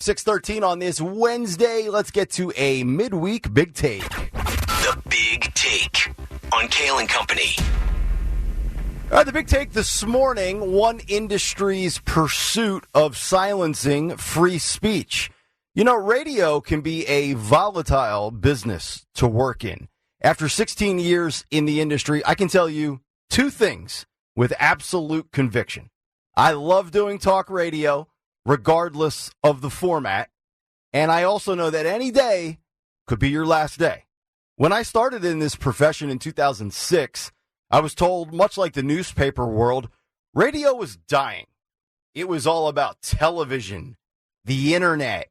6:13 on this Wednesday. Let's get to a midweek Big Take. The Big Take on Kayal and Company. All right, the Big Take this morning, one industry's pursuit of silencing free speech. You know, radio can be a volatile business to work in. After 16 years in the industry, I can tell you two things with absolute conviction. I love doing talk radio, regardless of the format. And I also know that any day could be your last day. When I started in this profession in 2006, I was told, much like the newspaper world, radio was dying. It was all about television, the internet,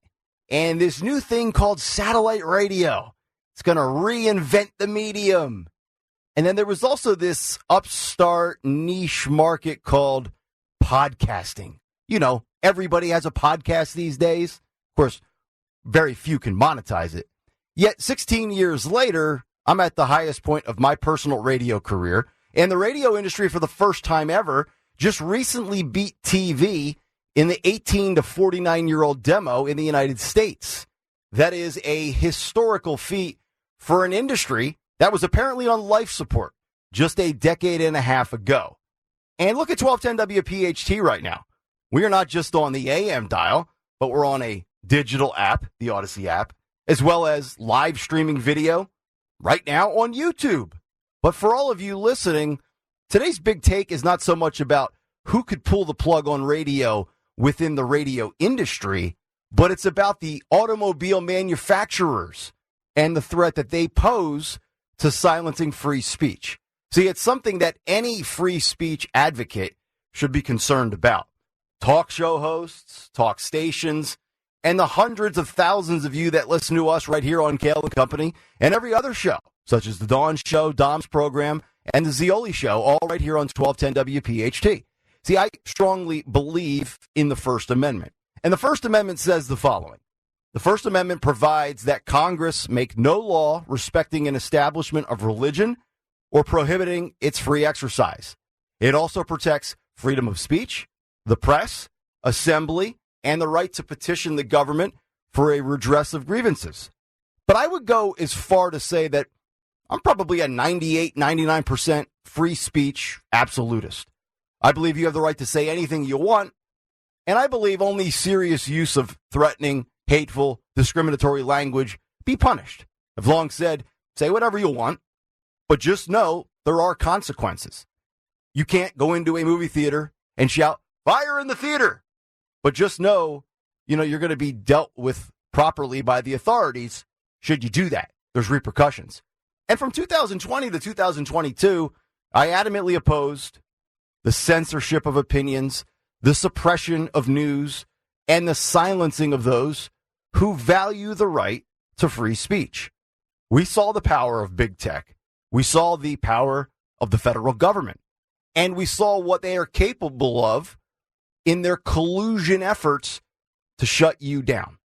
and this new thing called satellite radio. It's going to reinvent the medium. And then there was also this upstart niche market called podcasting. You know, everybody has a podcast these days. Of course, very few can monetize it. Yet 16 years later, I'm at the highest point of my personal radio career. And the radio industry, for the first time ever, just recently beat TV in the 18 to 49-year-old demo in the United States. That is a historical feat for an industry that was apparently on life support just a decade and a half ago. And look at 1210 WPHT right now. We are not just on the AM dial, but we're on a digital app, the Odyssey app, as well as live streaming video right now on YouTube. But for all of you listening, today's Big Take is not so much about who could pull the plug on radio within the radio industry, but it's about the automobile manufacturers and the threat that they pose to silencing free speech. See, it's something that any free speech advocate should be concerned about. Talk show hosts, talk stations, and the hundreds of thousands of you that listen to us right here on Kayal and Company and every other show, such as the Dawn Show, Dom's program, and the Zioli Show, all right here on 1210 WPHT. See, I strongly believe in the First Amendment. And the First Amendment says the following. The First Amendment provides that Congress make no law respecting an establishment of religion or prohibiting its free exercise. It also protects freedom of speech, the press, assembly, and the right to petition the government for a redress of grievances. But I would go as far to say that I'm probably a 98, 99% free speech absolutist. I believe you have the right to say anything you want, and I believe only serious use of threatening, hateful, discriminatory language be punished. I've long said, say whatever you want, but just know there are consequences. You can't go into a movie theater and shout, "Fire in the theater!" But just know, you're going to be dealt with properly by the authorities should you do that. There's repercussions. And from 2020 to 2022, I adamantly opposed the censorship of opinions, the suppression of news, and the silencing of those who value the right to free speech. We saw the power of big tech. We saw the power of the federal government. And we saw what they are capable of in their collusion efforts to shut you down.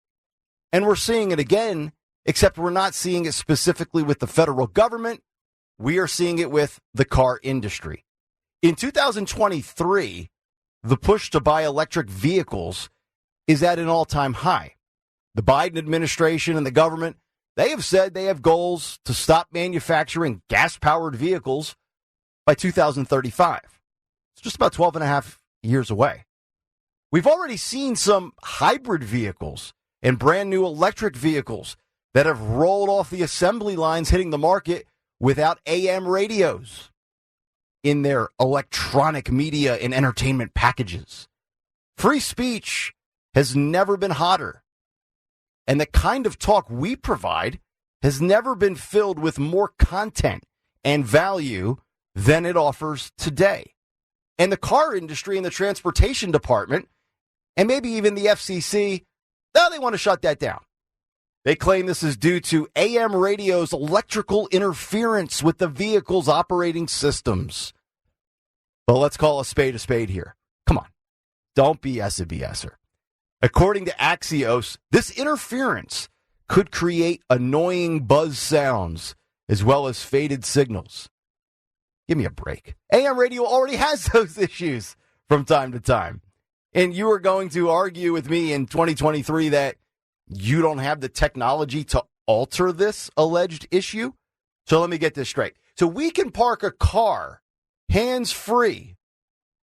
And we're seeing it again, except we're not seeing it specifically with the federal government. We are seeing it with the car industry. In 2023, the push to buy electric vehicles is at an all-time high. The Biden administration and the government, they have said they have goals to stop manufacturing gas-powered vehicles by 2035. It's just about 12 and a half years away. We've already seen some hybrid vehicles and brand new electric vehicles that have rolled off the assembly lines hitting the market without AM radios in their electronic media and entertainment packages. Free speech has never been hotter. And the kind of talk we provide has never been filled with more content and value than it offers today. And the car industry and the transportation department, and maybe even the FCC, they want to shut that down. They claim this is due to AM radio's electrical interference with the vehicle's operating systems. But let's call a spade here. Come on. Don't BS a BSer. According to Axios, this interference could create annoying buzz sounds as well as faded signals. Give me a break. AM radio already has those issues from time to time. And you are going to argue with me in 2023 that you don't have the technology to alter this alleged issue? So let me get this straight. So we can park a car hands-free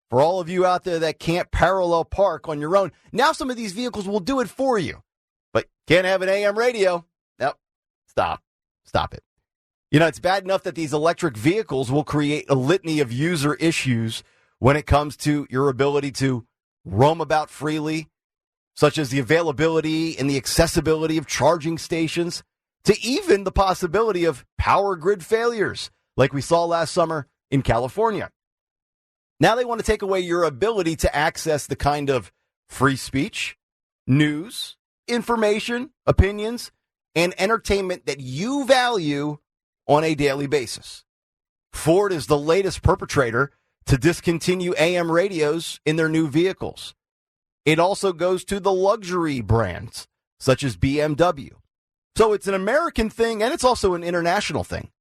for all of you out there that can't parallel park on your own. Now some of these vehicles will do it for you, but can't have an AM radio. Nope. Stop it. You know, it's bad enough that these electric vehicles will create a litany of user issues when it comes to your ability to roam about freely, such as the availability and the accessibility of charging stations, to even the possibility of power grid failures, like we saw last summer in California. Now they want to take away your ability to access the kind of free speech, news, information, opinions, and entertainment that you value on a daily basis. Ford is the latest perpetrator to discontinue AM radios in their new vehicles. It also goes to the luxury brands, such as BMW. So it's an American thing, and it's also an international thing.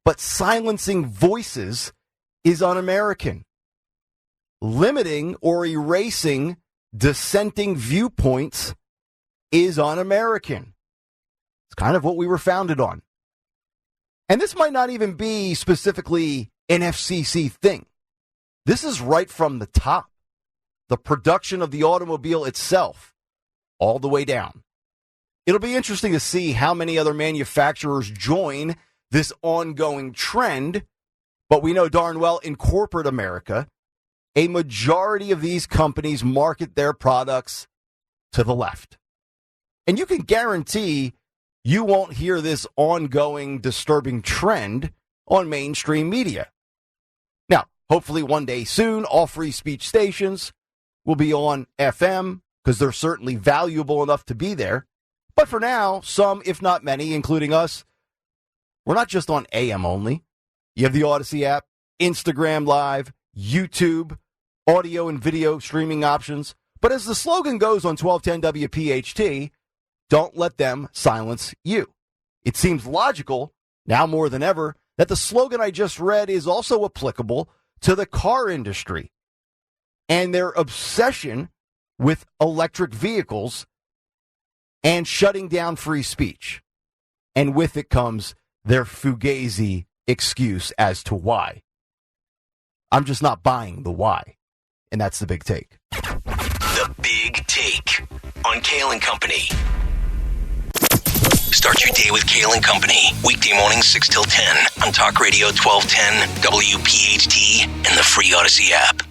But silencing voices is un-American. Limiting or erasing dissenting viewpoints is un-American. It's kind of what we were founded on. And this might not even be specifically an FCC thing. This is right from the top. The production of the automobile itself, all the way down. It'll be interesting to see how many other manufacturers join this ongoing trend, but we know darn well in corporate America, a majority of these companies market their products to the left. And you can guarantee you won't hear this ongoing disturbing trend on mainstream media. Now, hopefully one day soon, all free speech stations will be on FM, because they're certainly valuable enough to be there. But for now, some, if not many, including us, we're not just on AM only. You have the Odyssey app, Instagram Live, YouTube, audio and video streaming options. But as the slogan goes on 1210 WPHT, don't let them silence you. It seems logical, now more than ever, that the slogan I just read is also applicable to the car industry and their obsession with electric vehicles and shutting down free speech. And with it comes their fugazi excuse as to why. I'm just not buying the why. And that's the big take. The Big Take on Kayal and Company. Start your day with Kayal and Company. Weekday mornings 6 till 10 on Talk Radio 1210, WPHT, and the free Odyssey app.